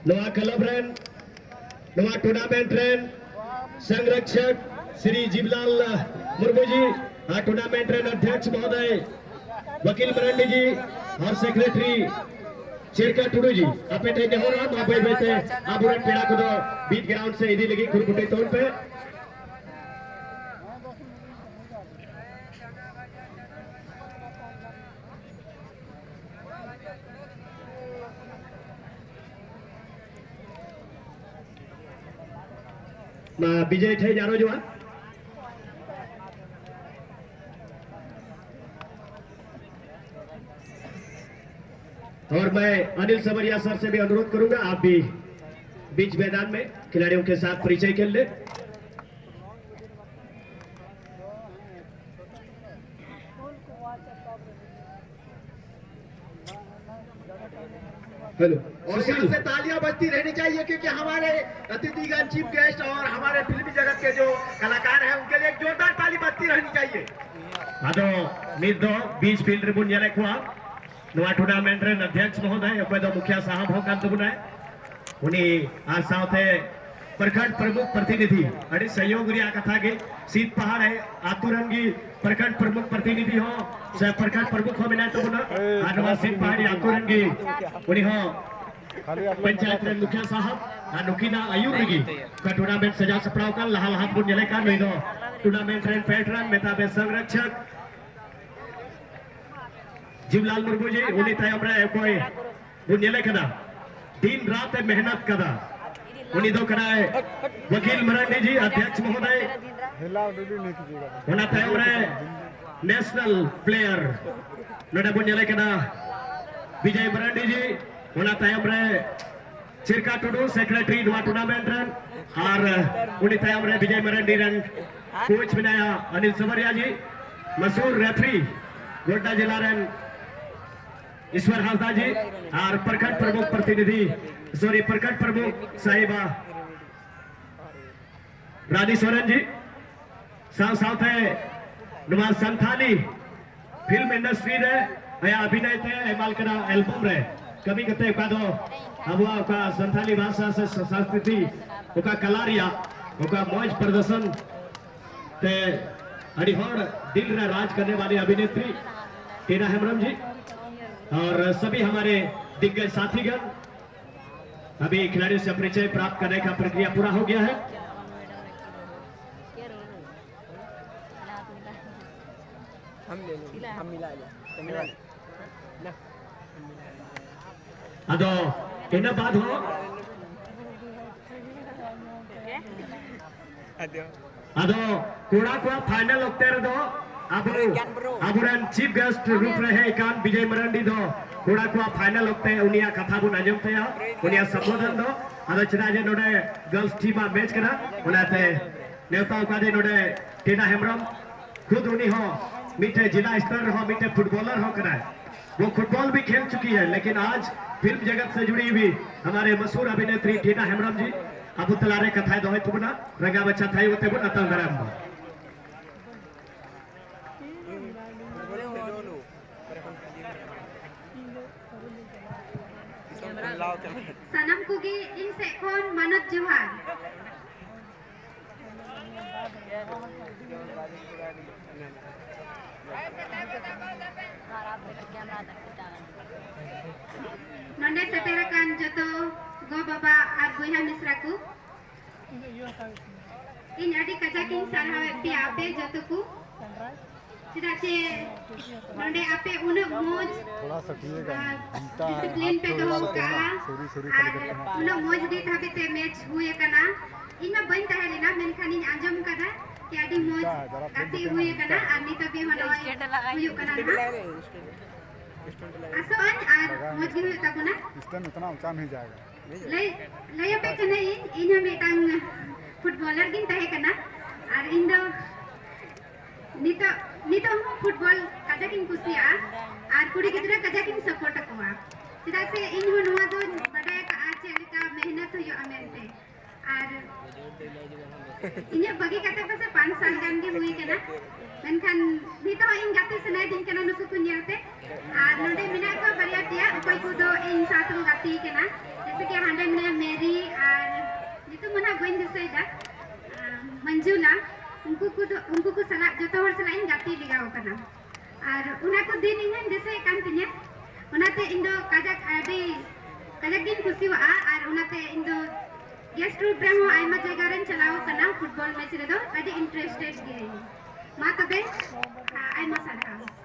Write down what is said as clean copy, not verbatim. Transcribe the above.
नवा club rain नवा tournament rain संरक्षक श्री जीवलाल मुर्मू जी टूर्नामेंट रेन अध्यक्ष महोदय वकील मरंडी जी और सेक्रेटरी चिरका टुडू जी आपे थे नेहरा माबे बेते आबुरन पेड़ा को बीच ग्राउंड से इदी लगी खुरकुटे तौर पे विजय थे जारो जो और मैं अनिल सबरिया सर से भी अनुरोध करूंगा आप भी बीच मैदान में खिलाड़ियों के साथ परिचय कर ले। हेलो और यहाँ से तालियां बजती रहनी चाहिए क्योंकि हमारे अतिथिगण चीफ गेस्ट और हमारे फिल्मी जगत के जो कलाकार हैं उनके लिए एक जोरदार ताली बजती रहनी चाहिए। अदो मिदो बीच फील्ड रे बुनिया लेखवा नवा टूर्नामेंट रे अध्यक्ष महोदय अपर दो मुखिया साहब हो कांत बुनाए उनी आज साथे प्रखंड प्रमुख प्रतिनिधि अड़ी सहयोग रिया कथा के सीत पहाड़ है आतुरंगी प्रखंड प्रमुख प्रतिनिधि हो से प्रखंड प्रमुख हो बिना तो बुना आनवा सीत पहाड़ी आतुरंगी उनी हो पंचायत रे मुखिया साहब नुकीना आयुर्गी का टूर्नामेंट सजा सपड़ाव का लहाल हाथ बुन जले का नहीं दो टूर्नामेंट रे पैटर्न मेताबे संरक्षक जीवलाल मुर्मू जी उन्हीं तायम रे कोई बुनियाले कदा दिन रात मेहनत कदा उन्हीं दो करा है वकील मराठी जी अध्यक्ष महोदय उन्हें तायम रे नेशनल प्लेयर नोडे बुनियाले कदा विजय मराठी जी उन्हें तायम रे चिरका टुडू सेक्रेटरी नवा टूर्नामेंट रन और उन्हीं तायम रे विजय मराठी रन कोच बनाया अनिल सबरिया जी मशहूर रेफरी गोड्डा जिला रन ईश्वर हासदा जी और प्रखंड प्रमुख प्रतिनिधि सॉरी प्रखंड प्रमुख साहिबा रानी सोरेन जी साथ साथ है नुमा संथाली फिल्म इंडस्ट्री रे या अभिनय थे एमाल करा एल्बम रे कभी कते का दो अबुआ का संथाली भाषा से संस्कृति ओका कलारिया ओका मौज प्रदर्शन ते अड़ीहर दिल रे राज करने वाली अभिनेत्री टीना हेम्ब्रम जी और सभी हमारे दिग्गज साथीगण अभी खिलाड़ियों से परिचय प्राप्त करने का प्रक्रिया पूरा हो गया है। अदो इन बाद हो अदो कोड़ा को फाइनल होते दो अबुरन चीफ गेस्ट रूप रहे कान विजय मराठी दो कोड़ा को फाइनल होते उनिया कथा बुन आजम थे उनिया संबोधन दो अदो चना जे नोडे गर्ल्स टीम मैच करा उनाते नेता का जे नोडे टीना हेम्ब्रम खुद उनी हो मीठे जिला स्तर हो मीठे फुटबॉलर हो करा वो फुटबॉल भी खेल चुकी है लेकिन आज फिल्म जगत से जुड़ी हुई हमारे मशहूर अभिनेत्री टीना हेम्ब्रम जी अब तलारे कथाएं दोहे तुमना रंगा बच्चा थाई होते बुन अतल गरम Sanam kugi in sekon manut Johar. Nonde seterakan joto go baba ar boyha misraku. In adi kajakin sarhawe pi ape jotoku. Tidak चे नोंडे आपे उन्हें मोज डिसिप्लिन पे दो का उन्हें मोज दी था बिते मैच हुए कना इनमें बन ताहे लेना मैंने खानी आजम करा कि आदि मोज आती हुए कना आदमी तो भी हमारा हुए कना ना आसान आर मोज की हुए तब ना स्टैंड उतना ऊंचा नहीं जाएगा ले पे कना इन हमें टांग फुटबॉलर दिन ताहे कना आर इन दो नितो फुटबॉल काजाकिन कुसिया आर कुड़ी गिदरा काजाकिन सपोर्ट कोआ चिदा से इन हुआ दो बड़ा का आज लेका मेहनत हुयो अमेनते और इन्हें बगी कते पासे 5 साल गान गे हुई केना मेनखान नितो इन गाते सनाय दिन केना नुकु को नेलते और नोडे मिना को बरिया टिया उकोय को दो इन साथ रो गाती केना जैसे कि हांडे में मेरी और नितो मना गोइन दिसैदा मंजुला उनको को सला जतो हर सला इन गाती लिगाव कना और उना को दिन इन दिसै कान तिने उनाते इंदो काजक आडी काजक दिन खुशिवा और उनाते इंदो गेस्ट रूप रे हो आइमा जगह रेन चलाओ कना फुटबॉल मैच रे दो आडी इंटरेस्टेड गे मा तबे आइमा सारा